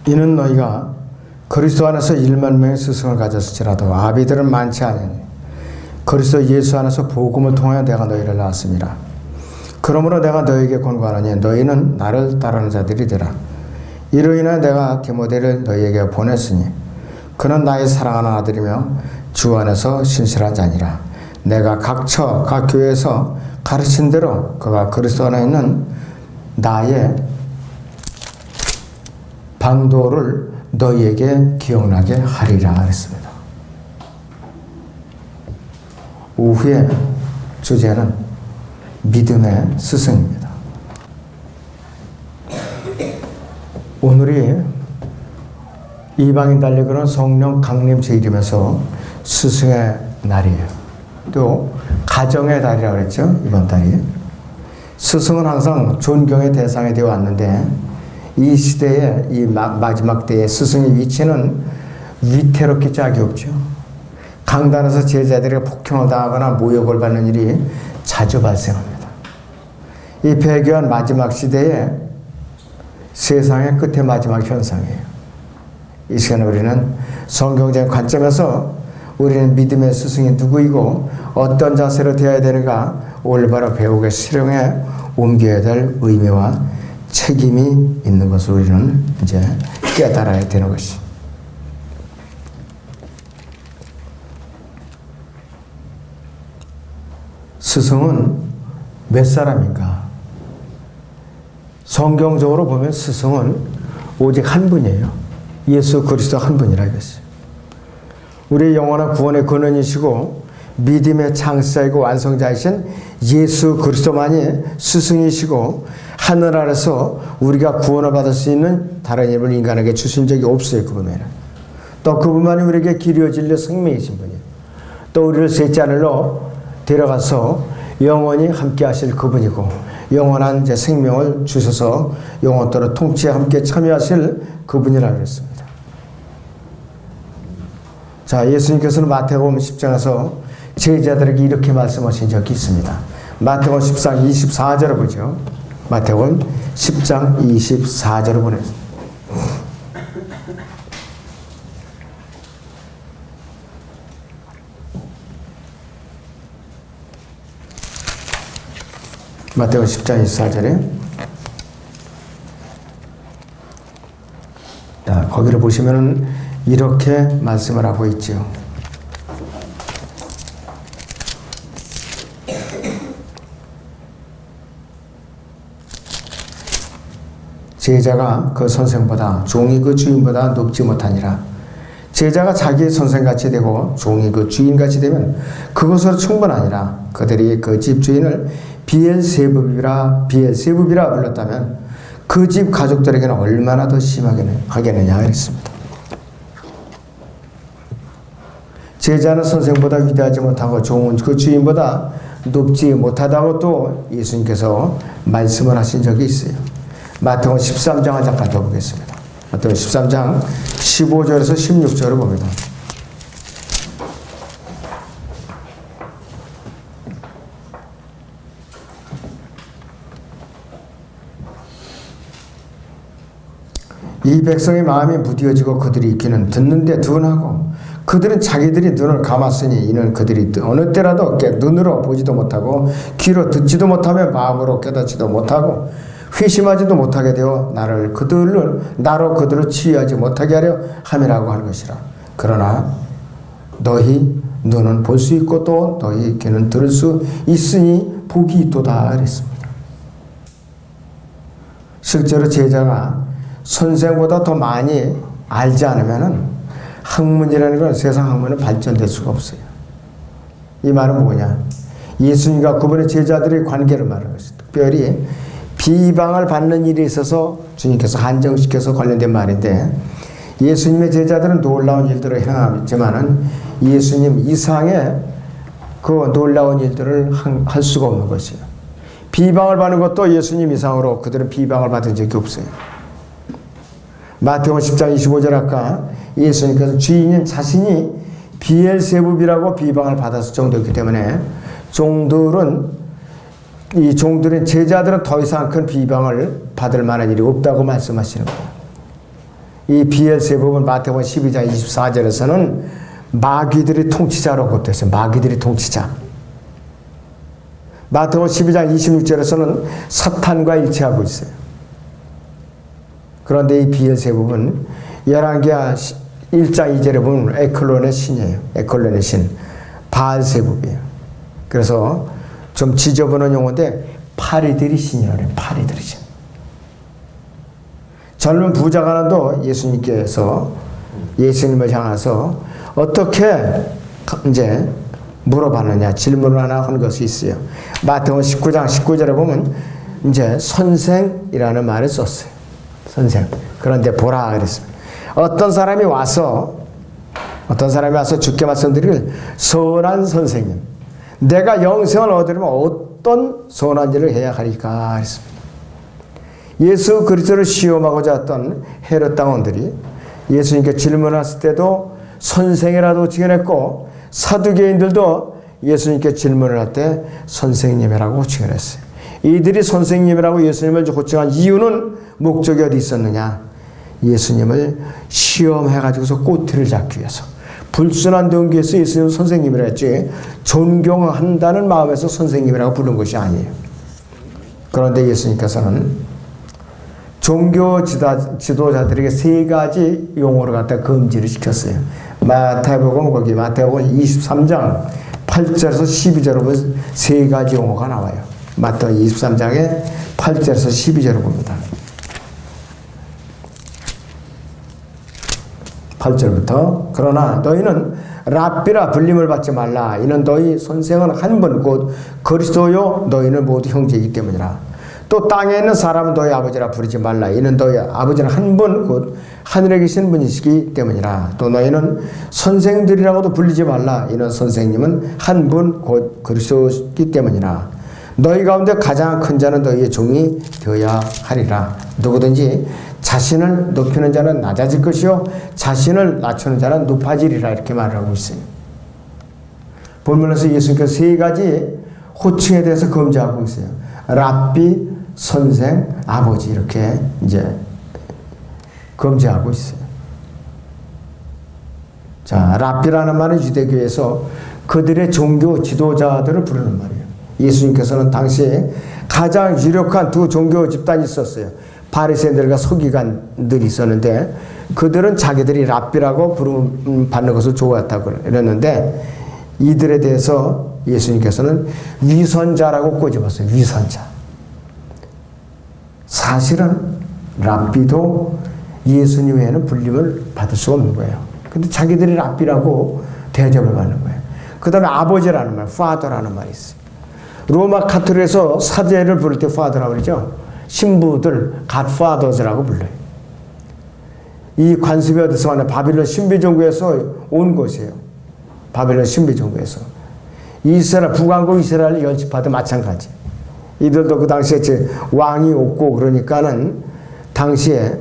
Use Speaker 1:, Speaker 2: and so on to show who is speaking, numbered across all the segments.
Speaker 1: 이는 너희가 그리스도 안에서 1만 명의 스승을 가졌을지라도 아비들은 많지 않으니 그리스도 예수 안에서 복음을 통하여 내가 너희를 낳았습니다. 그러므로 내가 너희에게 권고하노니 너희는 나를 따르는 자들이 되라. 이로 인하여 내가 디모데를 너희에게 보냈으니 그는 나의 사랑하는 아들이며 주 안에서 신실한 자니라. 내가 각 교회에서 가르친 대로 그가 그리스도 안에 있는 나의 방도를 너희에게 기억나게 하리라 했습니다. 오후의 주제는 믿음의 스승입니다. 오늘이 이방인 달리그는 성령 강림 제일이면서 스승의 날이에요. 또 가정의 달이라고 그랬죠. 이번 달이. 스승은 항상 존경의 대상이 되어 왔는데 이 시대의 이 마지막 때의 스승의 위치는 위태롭기 짝이 없죠. 강단에서 제자들에게 폭행을 당하거나 모욕을 받는 일이 자주 발생합니다. 이 배교한 마지막 시대에 세상의 끝의 마지막 현상이에요. 이 시간에 우리는 성경적인 관점에서 우리는 믿음의 스승이 누구이고 어떤 자세로 되어야 되는가 올바로 배우고 실행에 옮겨야 될 의미와 책임이 있는 것을 우리는 이제 깨달아야 되는 것이. 스승은 몇 사람인가? 성경적으로 보면 스승은 오직 한 분이에요. 예수 그리스도 한 분이라 이것이. 우리의 영원한 구원의 근원이시고 믿음의 창시자이고 완성자이신 예수 그리스도만이 스승이시고 하늘 아래서 우리가 구원을 받을 수 있는 다른 이름을 인간에게 주신 적이 없어요. 그분에는. 또 그분만이 우리에게 길이요 진리요 생명이신 분이에요. 또 우리를 셋째 하늘로 데려가서 영원히 함께 하실 그분이고 영원한 제 생명을 주셔서 영원토록 통치에 함께 참여하실 그분이라고 그랬습니다. 자, 예수님께서는 마태복음 10장에서 제자들에게 이렇게 말씀하신 적이 있습니다. 마태복음 10장 24절을 보죠. 마태복음 10장 24절을 보냈습니다. 마태복음 10장 24절에 자, 거기를 보시면은 이렇게 말씀을 하고 있죠. 제자가 그 선생보다 종이 그 주인보다 높지 못하니라. 제자가 자기의 선생같이 되고 종이 그 주인같이 되면 그것으로 충분하니라. 그들이 그 집 주인을 비엘세부비라 불렀다면 그 집 가족들에게는 얼마나 더 심하게 하겠느냐 그랬습니다. 제자는 선생보다 위대하지 못하고 종은 그 주인보다 높지 못하다고 또 예수님께서 말씀을 하신 적이 있어요. 마태복음 13장을 잠깐 더 보겠습니다. 마태복음 13장 15절에서 16절을 봅니다. 이 백성의 마음이 무디어지고 그들이 귀는 듣는데 둔하고 그들은 자기들이 눈을 감았으니 이는 그들이 어느 때라도 눈으로 보지도 못하고 귀로 듣지도 못하며 마음으로 깨닫지도 못하고 회심하지도 못하게 되어 나로 그들을 치유하지 못하게 하려 함이라고 하는 것이라. 그러나 너희 눈은 볼 수 있고 또 너희 귀는 들을 수 있으니 복이 있도다 그랬습니다. 실제로 제자가 선생보다 더 많이 알지 않으면은 학문이라는 건 세상 학문은 발전될 수가 없어요. 이 말은 뭐냐? 예수님과 그분의 제자들의 관계를 말하는 것이죠. 특별히 비방을 받는 일이 있어서 주님께서 한정시켜서 관련된 말인데 예수님의 제자들은 놀라운 일들을 행하지만은 예수님 이상의 그 놀라운 일들을 할 수가 없는 것이에요. 비방을 받는 것도 예수님 이상으로 그들은 비방을 받은 적이 없어요. 마태복음 10장 25절 아까 예수님께서 주인인 자신이 비엘세부비라고 비방을 받았을 정도였기 때문에 종들은 제자들은 더 이상 큰 비방을 받을 만한 일이 없다고 말씀하시는 거예요. 이 비엘세불은 마태복음 12장 24절에서는 마귀들이 통치자로 곱됐어요. 마귀들이 통치자. 마태복음 12장 26절에서는 사탄과 일치하고 있어요. 그런데 이 비엘세불은 열왕기하 1장 2절에 보면 에클론의 신이에요. 에클론의 신. 바알세불이에요. 그래서 좀 지저분한 용어인데 파리들이 신이라고 해요. 파리들이 신. 젊은 부자가 하나도 예수님께서 예수님을 향해서 어떻게 이제 물어봤느냐 질문을 하나 한 것이 있어요. 마태복음 19장 19절에 보면 이제 선생이라는 말을 썼어요. 선생. 그런데 보라 그랬습니다. 어떤 사람이 와서 주께 말씀드리길 선한 선생님 내가 영생을 얻으려면 어떤 선한 일을 해야 하리까 했습니다. 예수 그리스도를 시험하고자 했던 헤롯 당원들이 예수님께 질문했을 때도 선생이라고 칭언했고 사두개인들도 예수님께 질문을 할 때 선생님이라고 칭언했어요. 이들이 선생님이라고 예수님을 호칭한 이유는 목적이 어디 있었느냐? 예수님을 시험해가지고서 꼬투리를 잡기 위해서 불순한 동기에서 예수님을 선생님이라 했지 존경한다는 마음에서 선생님이라고 부른 것이 아니에요. 그런데 예수님께서는 종교 지도자들에게 세 가지 용어를 갖다 금지를 시켰어요. 마태복음 23장 8절에서 12절을 보면 세 가지 용어가 나와요. 마태복음 23장에 8절에서 12절을 봅니다. 8절부터 그러나 너희는 랍비라 불림을 받지 말라. 이는 너희 선생은 한 분 곧 그리스도요 너희는 모두 형제이기 때문이라. 또 땅에 있는 사람은 너희 아버지라 부르지 말라. 이는 너희 아버지는 한 분 곧 하늘에 계신 분이시기 때문이라. 또 너희는 선생들이라고도 불리지 말라. 이는 선생님은 한 분 곧 그리스도이기 때문이라. 너희 가운데 가장 큰 자는 너희의 종이 되어야 하리라. 누구든지 자신을 높이는 자는 낮아질 것이요 자신을 낮추는 자는 높아지리라. 이렇게 말하고 있어요. 본문에서 예수님께서 세 가지 호칭에 대해서 금지하고 있어요. 랍비, 선생, 아버지 이렇게 이제 금지하고 있어요. 자, 랍비라는 말은 유대교에서 그들의 종교 지도자들을 부르는 말이에요. 예수님께서는 당시에 가장 유력한 두 종교 집단이 있었어요. 바리새인들과 서기관들이 있었는데 그들은 자기들이 랍비라고 부름받는 것을 좋아했다고 그랬는데 이들에 대해서 예수님께서는 위선자라고 꼬집었어요. 위선자. 사실은 랍비도 예수님 외에는 불림을 받을 수가 없는 거예요. 근데 자기들이 랍비라고 대접을 받는 거예요. 그 다음에 아버지라는 말, father라는 말이 있어요. 로마 카톨릭에서 사제를 부를 때 father라고 그러죠. 신부들 godfathers라고 불러요. 이 관습이 어디서 왔냐? 바빌론 신비종교에서 온 것이에요. 바빌론 신비종교에서. 이스라엘, 북왕국 이스라엘 열지파도 마찬가지. 이들도 그 당시에 왕이 없고 그러니까는 당시에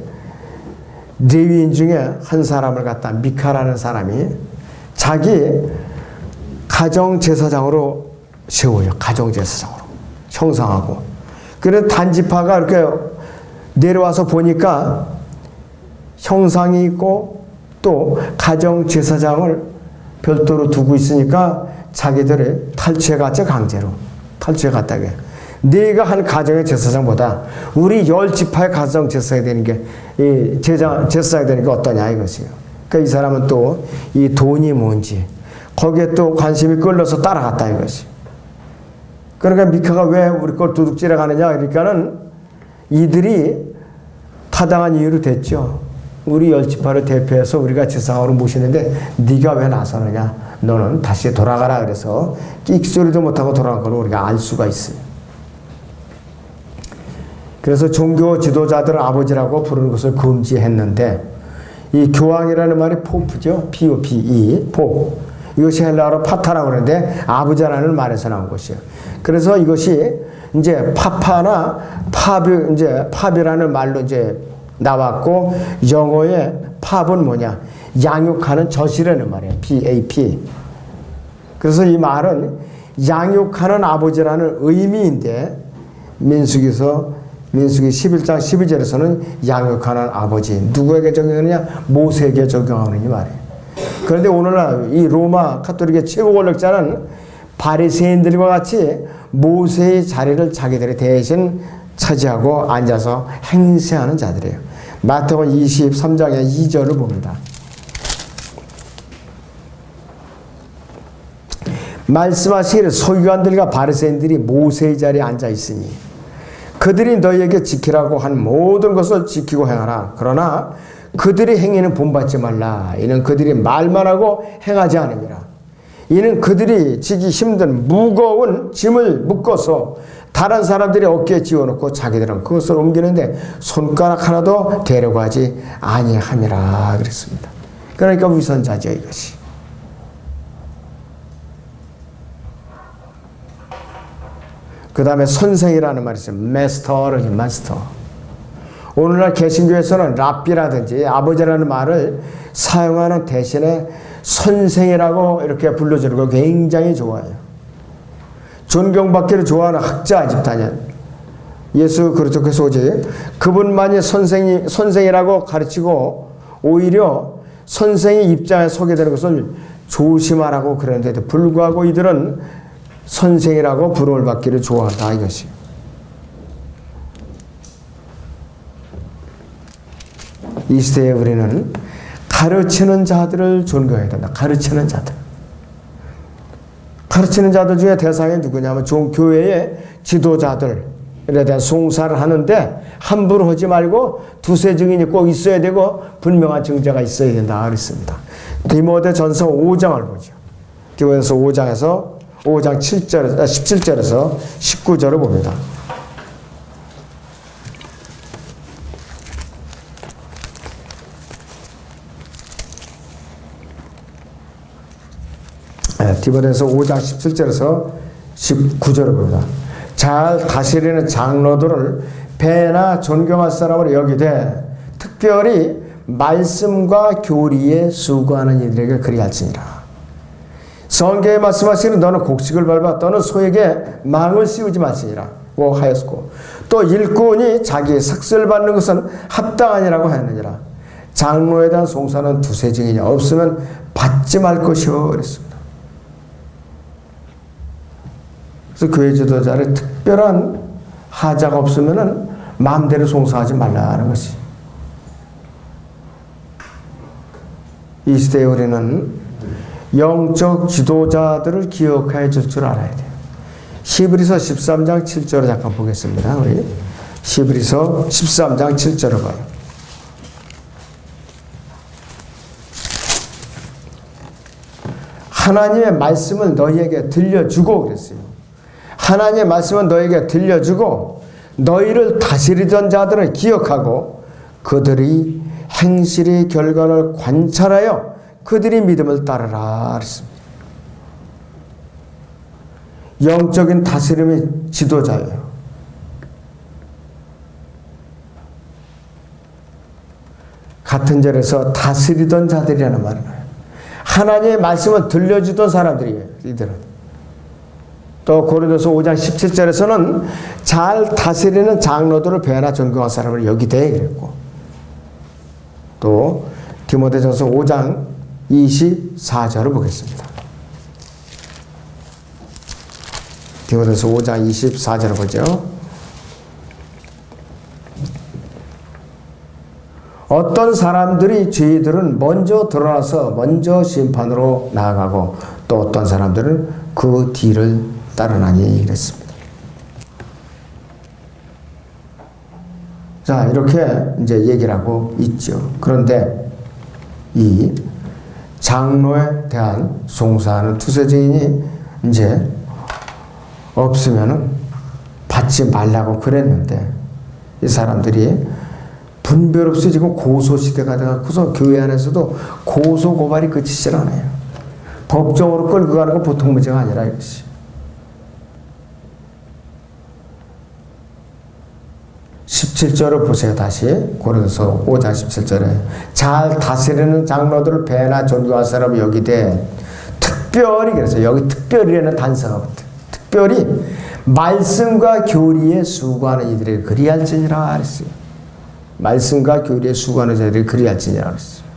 Speaker 1: 레위인 중에 한 사람을 갖다 미카라는 사람이 자기 가정제사장으로 세워요. 가정제사장으로. 형상하고. 그래서 단지파가 이렇게 내려와서 보니까 형상이 있고 또 가정제사장을 별도로 두고 있으니까 자기들이 탈취해갔죠. 강제로. 탈취해갔다고 해요. 네가 한 가정의 제사장보다 우리 10지파의 가정제사장이 되는 게, 제사장이 되는 게 어떠냐 이것이에요. 그러니까 이 사람은 또 이 돈이 뭔지 거기에 또 관심이 끌려서 따라갔다 이것이. 그러니까 미카가 왜 우리 걸 도둑질해 가느냐 그러니까는 이들이 타당한 이유로 됐죠. 우리 10지파를 대표해서 우리가 제사장으로 모시는데 네가 왜 나서느냐. 너는 다시 돌아가라. 그래서 끽소리도 못하고 돌아간 걸 우리가 알 수가 있어요. 그래서 종교 지도자들을 아버지라고 부르는 것을 금지했는데 이 교황이라는 말이 포프죠. P-O-P-E, 포. 이것이 헬라어로 파타라고 그러는데 아버지라는 말에서 나온 것이에요. 그래서 이것이 이제 파파나 팝이 이제 팝이라는 말로 이제 나왔고 영어의 팝은 뭐냐? 양육하는 젖이라는 말이에요. P-A-P. 그래서 이 말은 양육하는 아버지라는 의미인데 민수기서 민수기 11장 12절에서는 양육하는 아버지, 누구에게 적용하느냐? 모세에게 적용하느니 말이에요. 그런데 오늘날 이 로마 가톨릭의 최고 권력자는 바리새인들과 같이 모세의 자리를 자기들이 대신 차지하고 앉아서 행세하는 자들이에요. 마태복음 23장의 2절을 봅니다. 말씀하시기를 서기관들과 바리새인들이 모세의 자리에 앉아 있으니 그들이 너희에게 지키라고 한 모든 것을 지키고 행하라. 그러나 그들이 행위는 본받지 말라. 이는 그들이 말만 하고 행하지 않음이라. 이는 그들이 지기 힘든 무거운 짐을 묶어서 다른 사람들이 어깨에 지워놓고 자기들은 그것을 옮기는데 손가락 하나도 대려고 하지 아니함이라 그랬습니다. 그러니까 위선자죠, 이것이. 그 다음에 선생이라는 말이 있어요. 마스터를, 마스터. 오늘날 개신교에서는 랍비라든지 아버지라는 말을 사용하는 대신에 선생이라고 이렇게 불러주는 거 굉장히 좋아해요. 존경받기를 좋아하는 학자 집단이에요. 예수 그리스도 소지 그분만이 선생이라고 가르치고 오히려 선생의 입장에 서게 되는 것을 조심하라고 그러는데도 불구하고 이들은 선생이라고 부름을 받기를 좋아한다, 이것이. 이 시대에 우리는 가르치는 자들을 존경해야 된다. 가르치는 자들. 가르치는 자들 중에 대상이 누구냐면 교회의 지도자들에 대한 송사를 하는데 함부로 하지 말고 두세 증인이 꼭 있어야 되고 분명한 증자가 있어야 된다 그랬습니다. 디모데전서 5장을 보죠. 디모데전서 5장 17절에서 19절을 봅니다. 디모데전서 5장 17절에서 19절을 봅니다. 잘 다스리는 장로들을 배나 존경할 사람으로 여기되 특별히 말씀과 교리에 수고하는 이들에게 그리할지니라. 성경에 말씀하시는 너는 곡식을 밟아 너는 소에게 망을 씌우지 말지니라고 하였고 또 일꾼이 자기의 삭슬 받는 것은 합당하니라고 하였느니라. 장로에 대한 송사는 두세 증인이 없으면 받지 말 것이요 그랬습니다. 그래서 교회 지도자를 특별한 하자가 없으면은 마음대로 송사하지 말라는 것이. 이 시대에 우리는 영적 지도자들을 기억해 줄 줄 알아야 돼요. 히브리서 13장 7절을 잠깐 보겠습니다. 우리 히브리서 13장 7절을 봐요. 하나님의 말씀을 너희에게 들려주고 그랬어요. 하나님의 말씀은 너희에게 들려주고 너희를 다스리던 자들을 기억하고 그들이 행실의 결과를 관찰하여 그들이 믿음을 따르라 그랬습니다. 영적인 다스림의 지도자예요. 같은 절에서 다스리던 자들이라는 말을 해요. 하나님의 말씀을 들려주던 사람들이에요. 이들은. 또 고린도서 5장 17절에서는 잘 다스리는 장로들을 배나 존경할 사람을 여기되 그랬고 또 디모데전서 5장 24절을 보겠습니다. 디모데전서 5장 24절을 보죠. 어떤 사람들이 죄들은 먼저 드러나서 먼저 심판으로 나아가고 또 어떤 사람들은 그 뒤를 따르나니 그랬습니다. 자, 이렇게 이제 얘기를 하고 있죠. 그런데 이 장로에 대한 송사하는 투세 증인이 이제 없으면은 받지 말라고 그랬는데 이 사람들이 분별 없이 지금 고소시대가 돼갖고서 교회 안에서도 고소 고발이 그치질 않아요. 법정으로 끌고 가는 건 보통 문제가 아니라 이것이. 17절을 보세요. 다시 고린도서 5장 17절에 잘 다스리는 장로들을 배나 존경할 사람을 여기되 특별히 그래서 여기 특별히라는 단서가 붙어요. 특별히 말씀과 교리에 수고하는 이들에게 그리할지니라 그랬어요. 말씀과 교리에 수고하는 자들이 그리할지니라 그랬어요.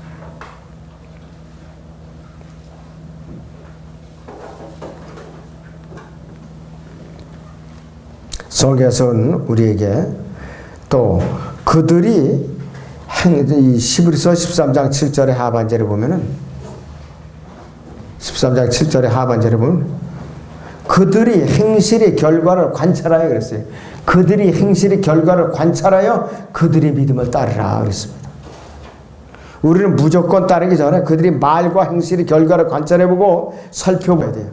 Speaker 1: 성경에서는 우리에게 또 그들이 이 히브리서 13장 7절의 하반절에 보면은 13장 7절의 하반절에 보면 그들이 행실의 결과를 관찰하여 그랬어요. 그들이 행실의 결과를 관찰하여 그들의 믿음을 따르라 그랬습니다. 우리는 무조건 따르기 전에 그들이 말과 행실의 결과를 관찰해보고 살펴봐야 돼요.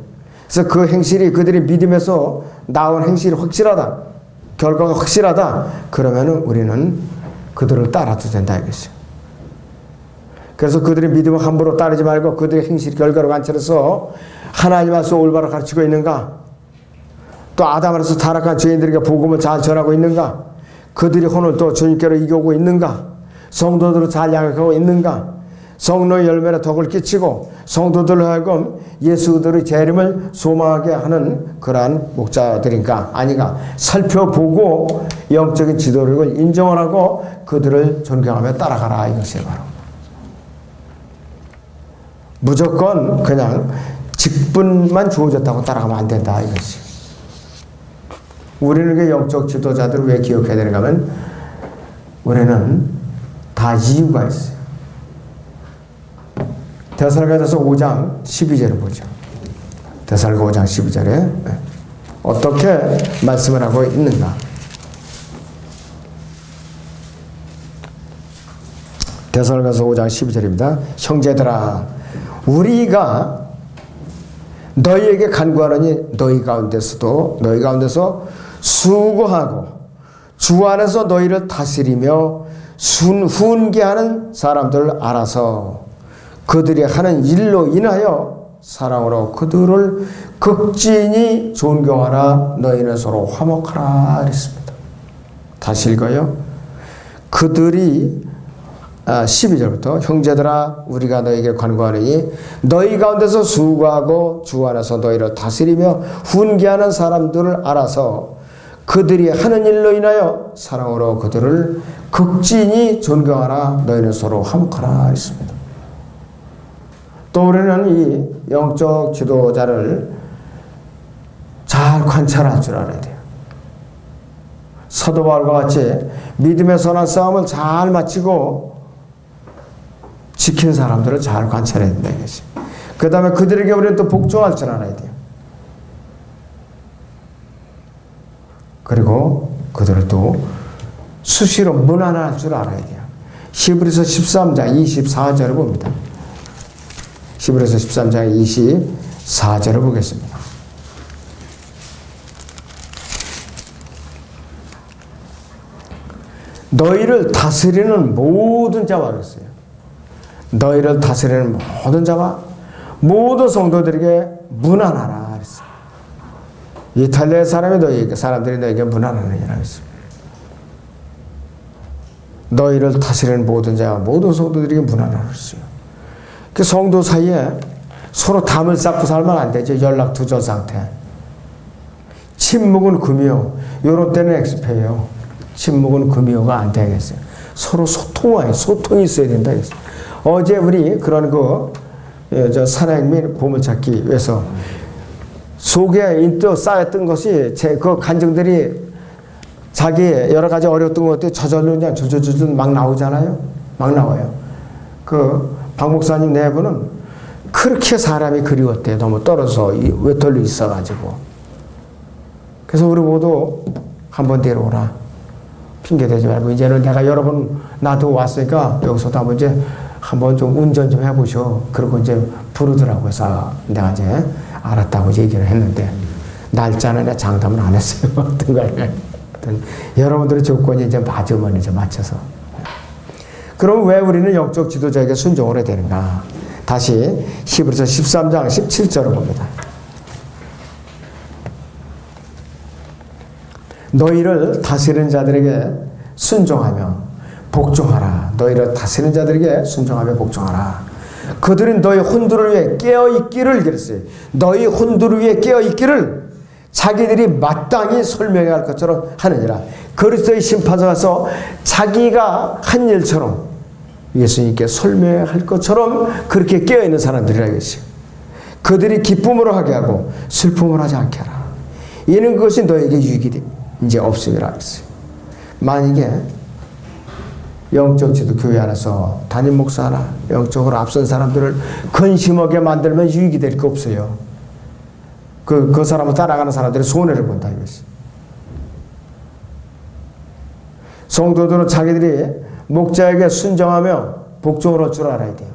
Speaker 1: 그래서 그 행실이 그들의 믿음에서 나온 행실이 확실하다, 결과가 확실하다, 그러면은 우리는 그들을 따라도 된다 이것이요. 그래서 그들의 믿음을 함부로 따르지 말고 그들의 행실 결과를 관찰해서 하나님 안에서 올바로 가르치고 있는가, 또 아담 안에서 타락한 죄인들에게 복음을 잘 전하고 있는가, 그들이 혼을 또 주님께로 이겨오고 있는가, 성도들을 잘 양육하고 있는가, 성령의 열매로 덕을 끼치고 성도들을 하여금 예수들의 재림을 소망하게 하는 그러한 목자들인가 아닌가 살펴보고 영적인 지도력을 인정을 하고 그들을 존경하며 따라가라 이것이 바로. 무조건 그냥 직분만 주어졌다고 따라가면 안 된다 이것이. 우리는 그 영적 지도자들을 왜 기억해야 되는가 하면 우리는 다 이유가 있어요. 데살로니가서 5장 12절을 보죠. 데살로니가 5장 12절에 어떻게 말씀을 하고 있는가. 데살로니가서 5장 12절입니다. 형제들아 우리가 너희에게 간구하노니 너희 가운데서 수고하고 주 안에서 너희를 다스리며 훈계하는 사람들을 알아서 그들이 하는 일로 인하여 사랑으로 그들을 극진히 존경하라. 너희는 서로 화목하라 그랬습니다. 다시 읽어요. 그들이 12절부터 형제들아 우리가 너희에게 간구하노니 너희 가운데서 수고하고 주 안에서 너희를 다스리며 훈계하는 사람들을 알아서 그들이 하는 일로 인하여 사랑으로 그들을 극진히 존경하라. 너희는 서로 화목하라 그랬습니다. 또 우리는 이 영적 지도자를 잘 관찰할 줄 알아야 돼요. 사도 바울과 같이 믿음의 선한 싸움을 잘 마치고 지킨 사람들을 잘 관찰해야 된다 이것이. 그 다음에 그들에게 우리는 또 복종할 줄 알아야 돼요. 그리고 그들을 또 수시로 문안할 줄 알아야 돼요. 히브리서 13장 24절을 봅니다. 히브리서 13장 24절을 보겠습니다. 너희를 다스리는 모든 자와 그랬어요. 너희를 다스리는 모든 자와 모든 성도들에게 문안하라 그랬어요. 이탈리아 사람들이 너희에게 문안하느니라 그랬어요. 너희를 다스리는 모든 자와 모든 성도들에게 문안하라 그랬어요. 그 성도 사이에 서로 담을 쌓고 살면 안 되죠. 연락 두절 상태. 침묵은 금이요. 요런 때는 엑스페예요. 침묵은 금이요가 안 되겠어요. 서로 소통이 있어야 된다. 어제 우리 그런 산행 및 보물찾기 위해서 속에 인도 쌓였던 것이 그 간증들이 자기 여러 가지 어려웠던 것들이 저절로 그냥 조조조조 막 나오잖아요. 막 나와요. 박 목사님 내부는 그렇게 사람이 그리웠대요. 너무 떨어져 외톨이 있어가지고. 그래서 우리 모두 한번 데려오라. 핑계대지 말고 이제는 내가 여러 번 나도 왔으니까 여기서도 한번 좀 운전 좀 해보셔. 그러고 이제 부르더라고요. 그래서 내가 이제 알았다고 얘기를 했는데 날짜는 내가 장담은 안 했어요. 어떤 걸. 여러분들의 조건이 이제 맞으면 이제 맞춰서. 그럼 왜 우리는 영적 지도자에게 순종을 해야 되는가? 다시 히브리서 13장 17절을 봅니다. 너희를 다스리는 자들에게 순종하며 복종하라. 너희를 다스리는 자들에게 순종하며 복종하라. 그들은 너희 혼두를 위해 깨어있기를 그랬어요. 너희 혼두를 위해 깨어있기를 자기들이 마땅히 설명해야 할 것처럼 하느니라. 그리스도의 심판서가서 자기가 한 일처럼 예수님께 설명해야 할 것처럼 그렇게 깨어있는 사람들이라 이것이요. 그들이 기쁨으로 하게 하고 슬픔을 하지 않게 하라. 이는 그것이 너에게 유익이 이제 없음이라 했어요. 만약에 영적 지도 교회 안에서 담임 목사나 영적으로 앞선 사람들을 근심하게 만들면 유익이 될 게 없어요. 그 사람을 따라가는 사람들이 손해를 본다 이것이. 성도들은 자기들이 목자에게 순종하며 복종을 할 줄 알아야 돼요.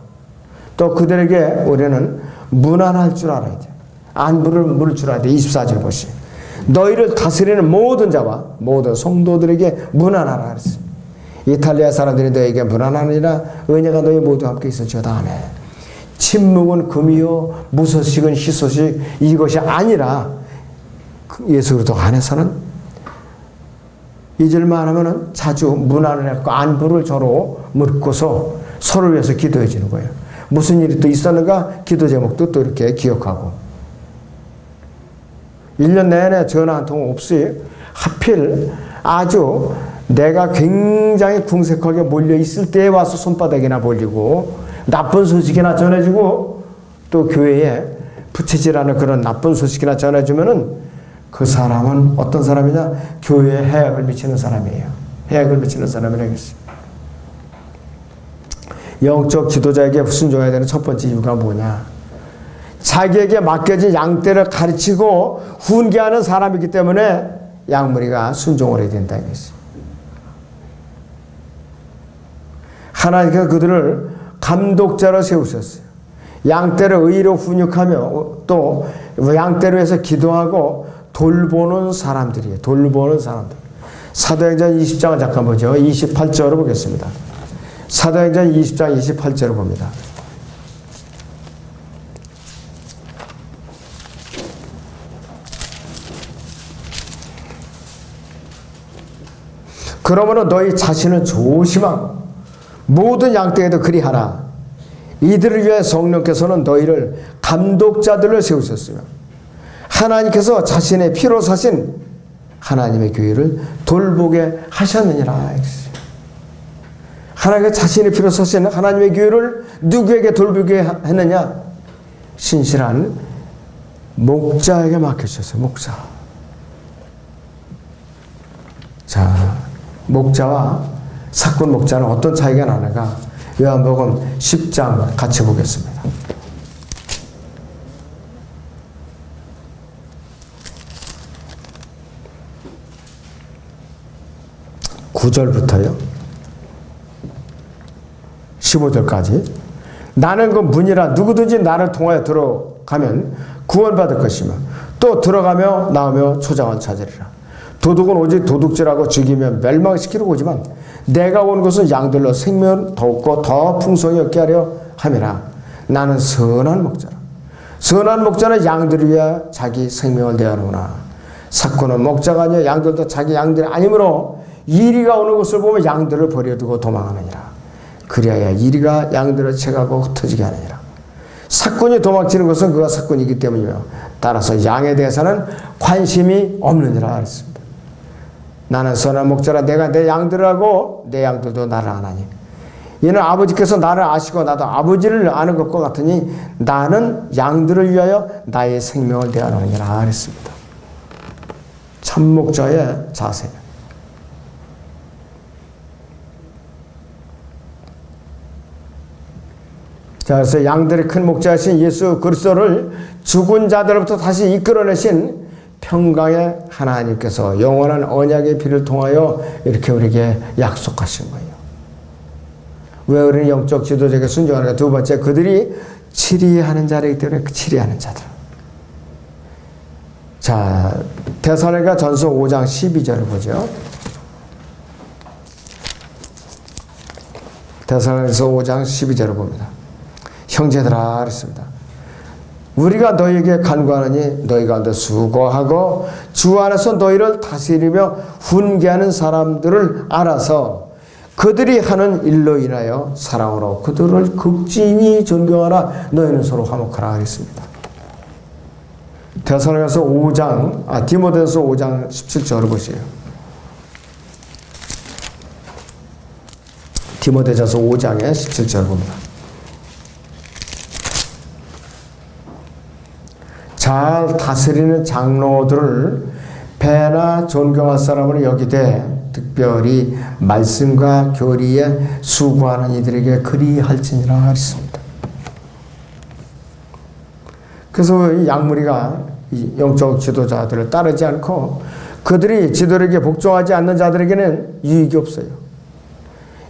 Speaker 1: 또 그들에게 우리는 문안할 줄 알아야 돼요. 안부를 물을 줄 알아야 돼요. 24절 보시. 너희를 다스리는 모든 자와 모든 성도들에게 문안하라 그랬어요. 이탈리아 사람들이 너에게 문안하느니라. 은혜가 너희 모두 함께 있을지어다. 아멘. 침묵은 금이요 무소식은 희소식 이것이 아니라 예수 그리스도 안에서는 잊을만 하면은 자주 문안을 했고 안부를 서로 묻고서 서로 위해서 기도해 주는 거예요. 무슨 일이 또 있었는가 기도 제목도 또 이렇게 기억하고 1년 내내 전화 한 통 없이 하필 아주 내가 굉장히 궁색하게 몰려 있을 때에 와서 손바닥이나 벌리고 나쁜 소식이나 전해주고 또 교회에 부채질하는 그런 나쁜 소식이나 전해주면은 그 사람은 어떤 사람이냐? 교회에 해악을 미치는 사람이에요. 해악을 미치는 사람이라고 했어요. 영적 지도자에게 순종해야 되는 첫 번째 이유가 뭐냐? 자기에게 맡겨진 양떼를 가르치고 훈계하는 사람이기 때문에 양무리가 순종을 해야 된다 이것이. 하나님께서 그들을 감독자로 세우셨어요. 양떼를 의로 훈육하며 또 양떼로 해서 기도하고 돌보는 사람들이에요. 돌보는 사람들. 사도행전 20장을 잠깐 보죠. 28절을 보겠습니다. 사도행전 20장 28절을 봅니다. 그러므로 너희 자신을 조심하고 모든 양떼에도 그리하라. 이들을 위해 성령께서는 너희를 감독자들로 세우셨으며 하나님께서 자신의 피로 사신 하나님의 교회를 돌보게 하셨느니라. 하나님께서 자신의 피로 사신 하나님의 교회를 누구에게 돌보게 했느냐? 신실한 목자에게 맡겨주셨어요. 목자. 자, 목자와 사꾼 목자는 어떤 차이가 나는가? 요한복음 10장 같이 보겠습니다. 9절부터요 15절까지 나는 그 문이라 누구든지 나를 통하여 들어가면 구원받을 것이며 또 들어가며 나오며 초장을 찾으리라. 도둑은 오직 도둑질하고 죽이며 멸망시키러 오지만 내가 온 것은 양들로 생명을 더욱고 더 풍성히 얻게 하려 함이라. 나는 선한 목자라. 선한 목자는 양들을 위해 자기 생명을 내어놓으나 사꾼은 목자가 아니여 양들도 자기 양들이 아니므로 이리가 오는 것을 보면 양들을 버려두고 도망하느니라. 그리하여 이리가 양들을 채가고 흩어지게 하느니라. 사꾼이 도망치는 것은 그가 사꾼이기 때문이며 따라서 양에 대해서는 관심이 없느니라 했습니다. 나는 선한 목자라. 내가 내 양들을 하고 내 양들도 나를 아나니 이는 아버지께서 나를 아시고 나도 아버지를 아는 것과 같으니 나는 양들을 위하여 나의 생명을 대하느니라 했습니다. 참목자의 자세. 자, 그래서 양들의 큰 목자이신 예수 그리스도를 죽은 자들로부터 다시 이끌어내신 평강의 하나님께서 영원한 언약의 피를 통하여 이렇게 우리에게 약속하신 거예요. 왜 우리는 영적 지도자에게 순종하는가? 두 번째, 그들이 치리하는 자이기 때문에 치리하는 자들. 자, 데살로니가 전서 5장 12절을 보죠. 데살로니가서 5장 12절을 봅니다. 형제들아 그랬습니다. 우리가 너희에게 간구하느니 너희 가운데 수고하고 주 안에서 너희를 다스리며 훈계하는 사람들을 알아서 그들이 하는 일로 인하여 사랑으로 그들을 극진히 존경하라. 너희는 서로 화목하라 하겠습니다. 데살로니가서 5장, 디모데전서 5장 17절을 보세요. 디모데전서 5장의 17절 봅니다. 잘 다스리는 장로들을 배나 존경할 사람으로 여기되 특별히 말씀과 교리에 수고하는 이들에게 그리할지니라 했습니다. 그래서 이 양무리가 이 영적 지도자들을 따르지 않고 그들이 지도에게 복종하지 않는 자들에게는 유익이 없어요.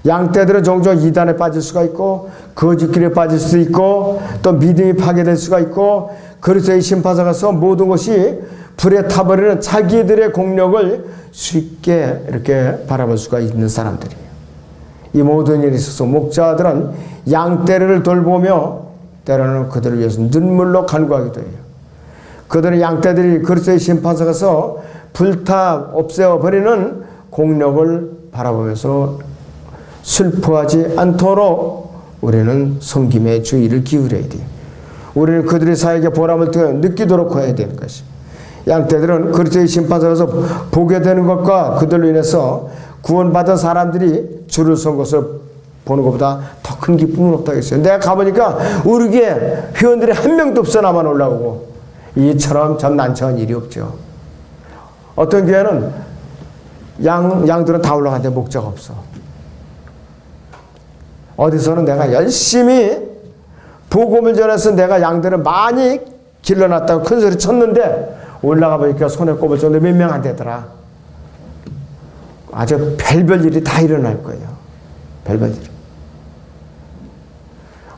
Speaker 1: 양떼들은 종종 이단에 빠질 수가 있고 거짓길에 빠질 수도 있고 또 믿음이 파괴될 수가 있고 그리스도의 심판서가서 모든 것이 불에 타버리는 자기들의 공력을 쉽게 이렇게 바라볼 수가 있는 사람들이에요. 이 모든 일에 있어서 목자들은 양떼를 돌보며 때로는 그들을 위해서 눈물로 간구하기도 해요. 그들은 양떼들이 그리스도의 심판서가서 불타 없애버리는 공력을 바라보면서 슬퍼하지 않도록 우리는 섬김에 주의를 기울여야 돼요. 우리는 그들의 사역에 보람을 느끼도록 해야 되는 것이. 양떼들은 그리스도의 심판서에서 보게 되는 것과 그들로 인해서 구원받은 사람들이 줄을 선 것을 보는 것보다 더 큰 기쁨은 없다고 했어요. 내가 가보니까 우리 교회 회원들이 한 명도 없어 나만 올라오고 이처럼 전 난처한 일이 없죠. 어떤 교회는 양들은 다 올라가는데 목자가 없어. 어디서는 내가 열심히 복음을 전해서 내가 양들을 많이 길러놨다고 큰 소리 쳤는데 올라가 보니까 손에 꼽을 정도 몇 명 안 되더라. 아주 별별 일이 다 일어날 거예요. 별별 일.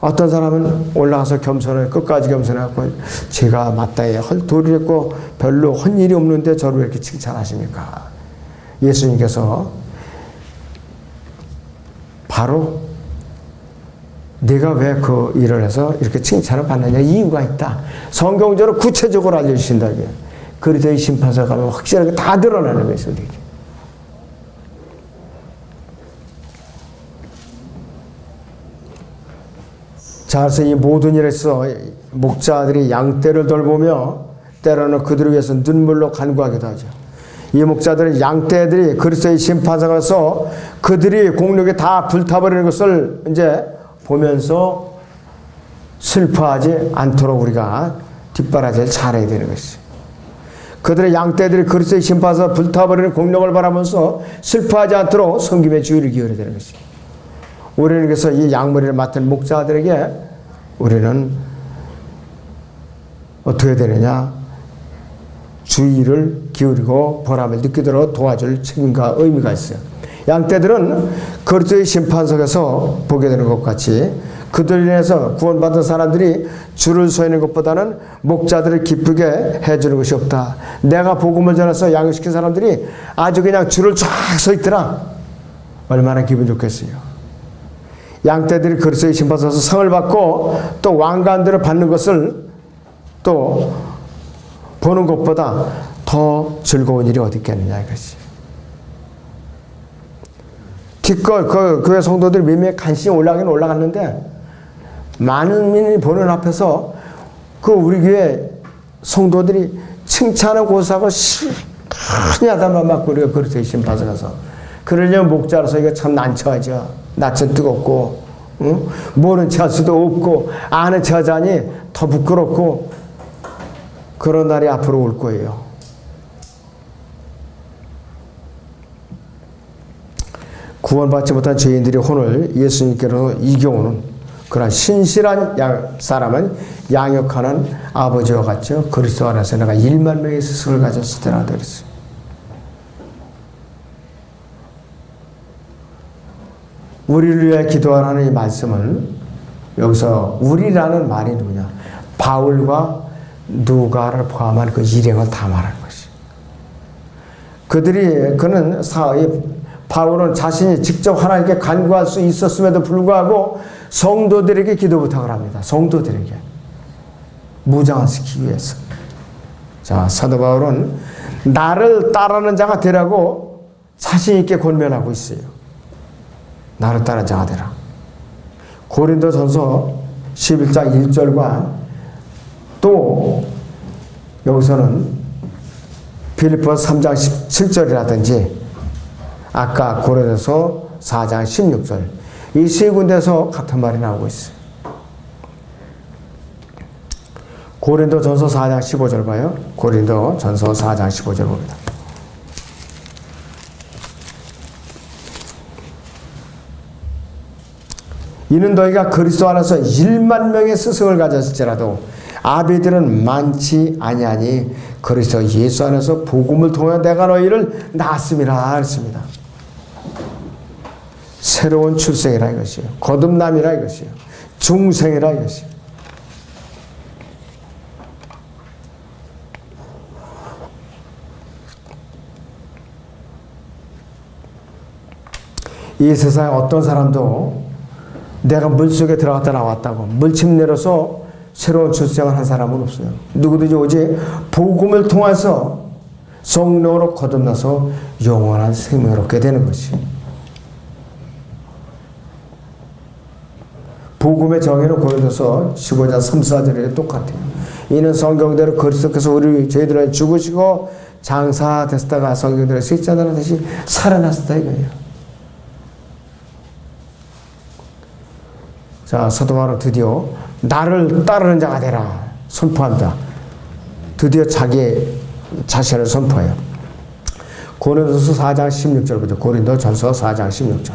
Speaker 1: 어떤 사람은 올라가서 겸손해 끝까지 겸손해갖고 제가 마땅히 할 도리를 했고 별로 한 일이 없는데 저를 왜 이렇게 칭찬하십니까? 예수님께서 바로 네가 왜 그 일을 해서 이렇게 칭찬을 받느냐 이유가 있다. 성경적으로 구체적으로 알려주신다. 그리스도의 심판서 가면 확실하게 다 드러나는 거예요. 자, 그래서 이 모든 일에서 목자들이 양떼를 돌보며 때로는 그들을 위해서 눈물로 간구하기도 하죠. 이 목자들은 양떼들이 그리스도의 심판서가서 그들이 공력에 다 불타버리는 것을 이제 보면서 슬퍼하지 않도록 우리가 뒷바라지를 잘해야 되는 것이죠. 그들의 양떼들이 그리스도의 심판서 불타버리는 공력을 바라면서 슬퍼하지 않도록 섬김의 주의를 기울여야 되는 것이죠. 우리는 그래서 이 양머리를 맡은 목자들에게 우리는 어떻게 해야 되느냐? 주의를 기울이고 보람을 느끼도록 도와줄 책임과 의미가 있어요. 양떼들은 그리스도의 심판석에서 보게 되는 것 같이 그들로 인해서 구원받은 사람들이 줄을 서 있는 것보다는 목자들을 기쁘게 해주는 것이 없다. 내가 복음을 전해서 양육시킨 사람들이 아주 그냥 줄을 쫙 서 있더라. 얼마나 기분 좋겠어요. 양떼들이 그리스도의 심판서에서 상을 받고 또 왕관들을 받는 것을 또 보는 것보다 더 즐거운 일이 어디 있겠느냐 이것이. 기껏 그 교회 성도들이 몇몇 간신히 올라가긴 올라갔는데 많은 민이 보는 앞에서 그 우리 교회 성도들이 칭찬을 고사하고 시큰히 하다만 맞고 우리가 그리스도의 심판서 가서 그러려면 목자로서 이거 참 난처하죠. 낯은 뜨겁고 응? 모른 체 할 수도 없고 아는 체 하자니 더 부끄럽고 그런 날이 앞으로 올 거예요. 구원받지 못한 죄인들의 혼을 예수님께로 이겨오는 그런 신실한 사람은 양육하는 아버지와 같죠. 그리스도 안에서 내가 1만 명의 스승을 가졌을 때라도 그랬어요. 우리를 위해 기도하라는 이 말씀은 여기서 우리라는 말이 누구냐? 바울과 누가를 포함한 그 일행을 다 말하는 것이. 바울은 자신이 직접 하나님께 간구할 수 있었음에도 불구하고 성도들에게 기도 부탁을 합니다. 성도들에게. 무장시키기 위해서. 자, 사도 바울은 나를 따르는 자가 되라고 자신 있게 권면하고 있어요. 나를 따르는 자가 되라. 고린도전서 11장 1절과 또 여기서는 빌립보서 3장 17절이라든지 아까 고린도서 4장 16절 이 세 군데서 같은 말이 나오고 있어요. 고린도전서 4장 15절 봐요. 고린도전서 4장 15절 봅니다. 이는 너희가 그리스도 안에서 1만 명의 스승을 가졌을지라도 아비들은 많지 아니하니 그리스도 예수 안에서 복음을 통해 내가 너희를 낳았음이라 했습니다. 새로운 출생이라 이것이요. 거듭남이라 이것이요. 중생이라 이것이요. 이 세상에 어떤 사람도 내가 물속에 들어갔다 나왔다고 물침 내려서 새로운 출생을 한 사람은 없어요. 누구든지 오직 복음을 통해서 성령으로 거듭나서 영원한 생명을 얻게 되는 것이. 복음의 정의는 고린도서 15장 3, 4절에 똑같아요. 이는 성경대로 그리스도께서 저희들을 죽으시고 장사됐다가 성경대로 셋째 날 다시 살아났다 이거예요. 자, 사도 바울은 드디어 나를 따르는 자가 되라 선포합니다. 드디어 자기 자신을 선포해요. 고린도서 4장 16절부터 고린도전서 4장 16절.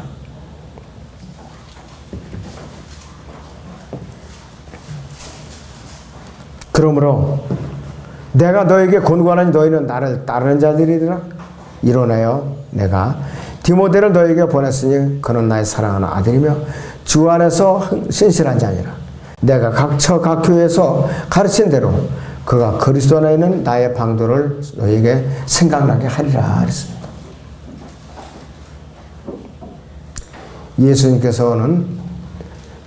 Speaker 1: 그러므로 내가 너에게 권고하노니 너희는 나를 따르는 자들이더라. 이로내어 내가 디모데를 너에게 보냈으니 그는 나의 사랑하는 아들이며 주 안에서 신실한 자니라. 내가 각 교회에서 가르친 대로 그가 그리스도 안에 있는 나의 방도를 너에게 생각나게 하리라 그랬습니다. 예수님께서는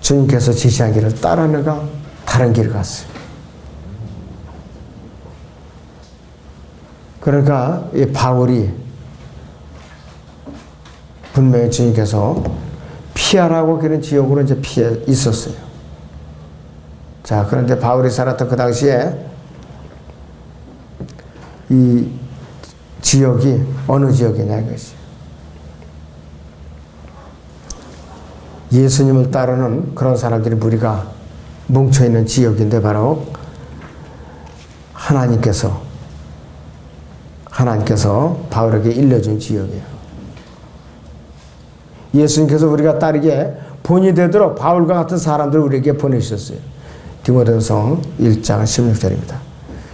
Speaker 1: 주님께서 지시한 길을 따라내가 다른 길을 갔어요. 그러니까 이 바울이 분명히 주님께서 피하라고 그런 지역으로 이제 피해 있었어요. 자, 그런데 바울이 살았던 그 당시에 이 지역이 어느 지역이냐 이것이. 예수님을 따르는 그런 사람들이 무리가 뭉쳐있는 지역인데 바로 하나님께서 바울에게 일러준 지역이에요. 예수님께서 우리가 따르게 본이 되도록 바울과 같은 사람들을 우리에게 보내주셨어요. 디모데후서 1장 16절입니다.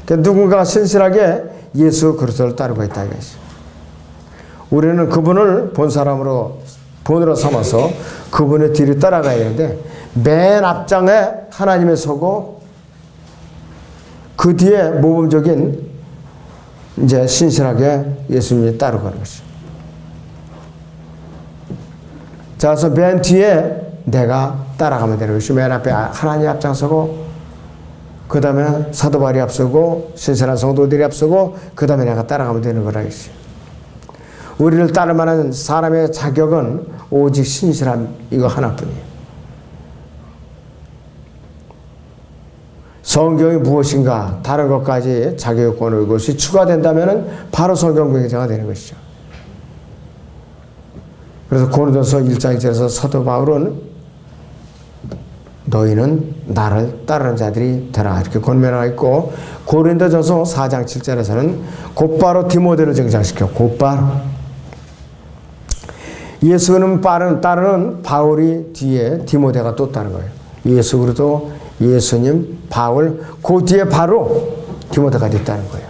Speaker 1: 그러니까 누군가 신실하게 예수 그리스도를 따르고 있다 이것이. 우리는 그분을 본으로 삼아서 그분의 뒤를 따라가야 되는데 맨 앞장에 하나님의 서고 그 뒤에 모범적인 이제 신실하게 예수님이 따라가는 것이죠. 자, 그래서 맨 뒤에 내가 따라가면 되는 것이죠. 맨 앞에 하나님 앞장서고 그 다음에 사도 바울이 앞서고 신실한 성도들이 앞서고 그 다음에 내가 따라가면 되는 거라 했어요. 우리를 따를 만한 사람의 자격은 오직 신실함 이거 하나뿐이에요. 성경이 무엇인가 다른 것까지 자기 요건을 그것이 추가된다면 바로 성경 공개자가 되는 것이죠. 그래서 고린도서 1장 1절에서 사도 바울은 너희는 나를 따르는 자들이 되라 이렇게 권면하고 있고 고린도전서 4장 7절에서는 곧바로 디모데를 등장시켜 곧바로 예수는 따르는 바울이 뒤에 디모데가 또 따르는 거예요. 예수 그리스도 예수님 바울 그 뒤에 바로 디모데가 있다는 거예요.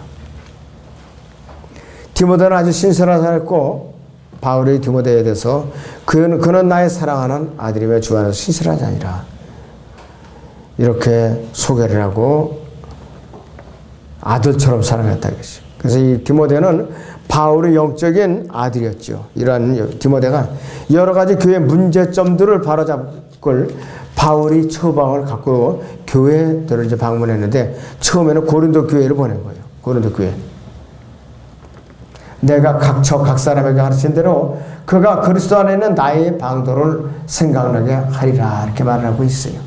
Speaker 1: 디모데는 아주 신실한 사람이었고 바울이 디모데에 대해서 그는 나의 사랑하는 아들이며 주 안에서 신실한 자니라 이렇게 소개를 하고 아들처럼 사랑했다 이것이. 그래서 이 디모데는 바울의 영적인 아들이었죠. 이러한 디모데가 여러 가지 교회 문제점들을 바로잡을 바울이 처방을 갖고 교회들을 이제 방문했는데 처음에는 고린도 교회를 보낸 거예요. 고린도 교회. 내가 각 사람에게 가르친 대로 그가 그리스도 안에 있는 나의 방도를 생각나게 하리라 이렇게 말하고 있어요.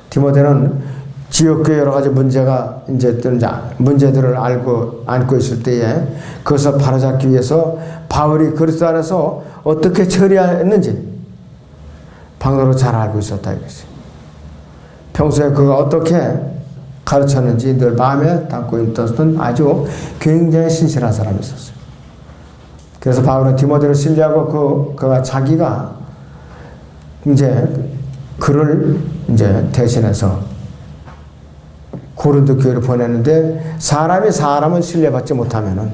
Speaker 1: 디모데는 지역교회 여러 가지 문제가 문제들을 안고 있을 때에 그것을 바로잡기 위해서 바울이 그리스도 안에서 어떻게 처리했는지 방도로 잘 알고 있었다 이거지. 평소에 그가 어떻게 가르쳤는지 늘 마음에 담고 있었던 아주 굉장히 신실한 사람이 있었어요. 그래서 바울은 디모데를 신뢰하고 그가 자기가 그를 대신해서 고린도 교회를 보냈는데 사람을 신뢰받지 못하면은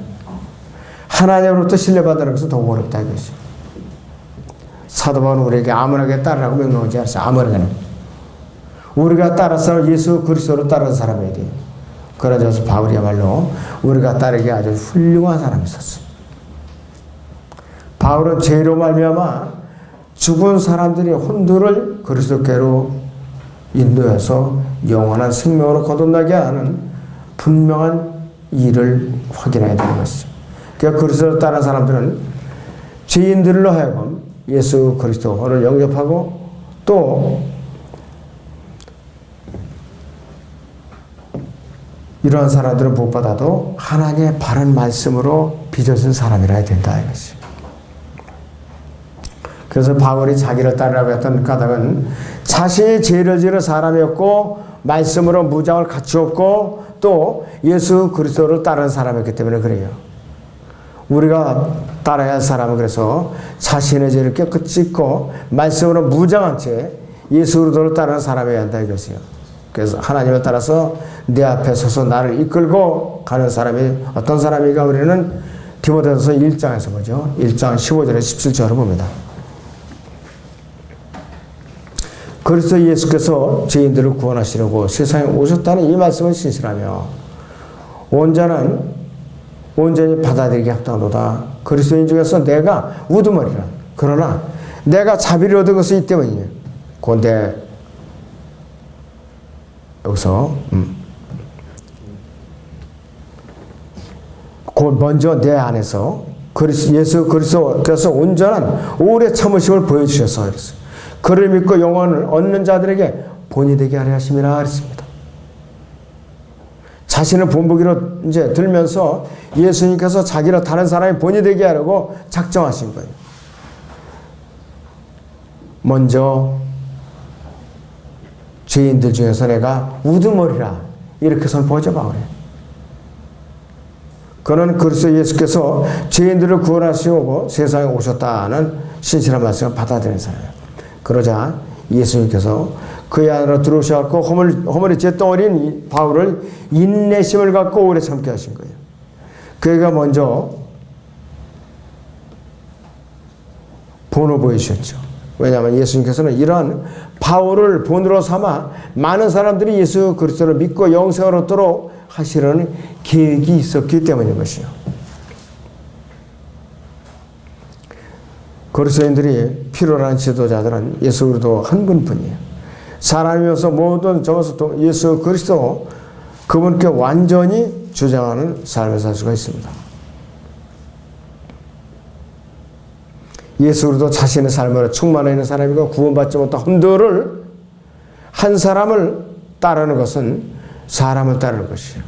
Speaker 1: 하나님으로부터 신뢰받는 것은 더욱 어렵다 이것이. 사도 바울은 우리에게 아무나게 따르라고 명령하지 않았어요. 아무나게는. 우리가 따라서 예수 그리스도로 따르는 사람이어야 돼요. 그러자 바울이야말로 우리가 따르기에 아주 훌륭한 사람이 있었어요. 바울은 죄로 말미암아 죽은 사람들이 혼두를 그리스도께로 인도해서 영원한 생명으로 거듭나게 하는 분명한 일을 확인해야 되는 것이죠. 그러니까 그리스도를 따르는 사람들은 죄인들로 하여금 예수 그리스도를 영접하고 또 이러한 사람들은 무엇보다도 하나님의 바른 말씀으로 빚어진 사람이라 해야 된다 이것이. 그래서 바울이 자기를 따르라고 했던 까닭은 자신이 죄를 지은 사람이었고 말씀으로 무장을 갖추었고 또 예수 그리스도를 따르는 사람이었기 때문에 그래요. 우리가 따라야 할 사람은 그래서 자신의 죄를 깨끗이 씻고 말씀으로 무장한 채 예수 그리스도를 따르는 사람이어야 한다 이것이요. 그래서 하나님을 따라서 내 앞에 서서 나를 이끌고 가는 사람이 어떤 사람인가 우리는 디모데전서 1장에서 보죠. 1장 15절에 17절을 봅니다. 그리스도 예수께서 죄인들을 구원하시려고 세상에 오셨다는 이 말씀은 신실하며 온전히 받아들이기 합당하도다. 그리스도인 중에서 내가 우두머리라. 그러나 내가 자비를 얻은 것이 이 때문이냐. 그런데 여기서 먼저 내 안에서 예수 그리스도께서 온전한 오래 참으심을 보여주셔서 그랬어요. 그를 믿고 영원을 얻는 자들에게 본이 되게 하려 하심이라 그랬습니다. 자신을 본보기로 들면서 예수님께서 자기를 다른 사람이 본이 되게 하려고 작정하신 거예요. 먼저 죄인들 중에서 내가 우두머리라 이렇게 선포하죠 바울이. 그는 그리스도 예수께서 죄인들을 구원하시고 세상에 오셨다는 신실한 말씀을 받아들이는 사람이에요. 그러자 예수님께서 그의 안으로 들어오셔서 허물의 잿덩어리인 바울을 인내심을 갖고 오래 참게 하신 거예요. 그가 먼저 본을 보여주셨죠. 왜냐하면 예수님께서는 이러한 바울을 본으로 삼아 많은 사람들이 예수 그리스도를 믿고 영생을 얻도록 하시려는 계획이 있었기 때문인 것이요. 그리스도인들이 필요로 하는 지도자들은 예수 그리스도 한 분뿐이에요. 사람이면서 모든 점에서 예수 그리스도 그분께 완전히 주장하는 삶을 살 수가 있습니다. 예수 그리스도 자신의 삶으로 충만해 있는 사람이고 구원받지 못한 혼들을 한 사람을 따르는 것은 사람을 따르는 것이에요.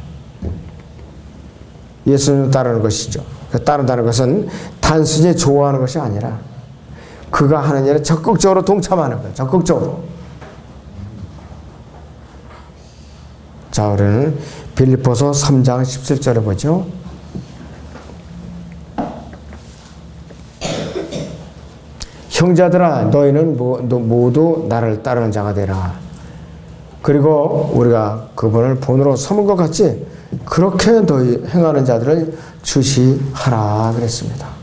Speaker 1: 예수님을 따르는 것이죠. 따른다는 것은 단순히 좋아하는 것이 아니라 그가 하는 일에 적극적으로 동참하는 거예요. 적극적으로. 자, 우리는 빌립보서 3장 17절에 보죠. 형제들아 너희는 모두 나를 따르는 자가 되라. 그리고 우리가 그분을 본으로 삼은 것 같이 그렇게 너희 행하는 자들을 주시하라 그랬습니다.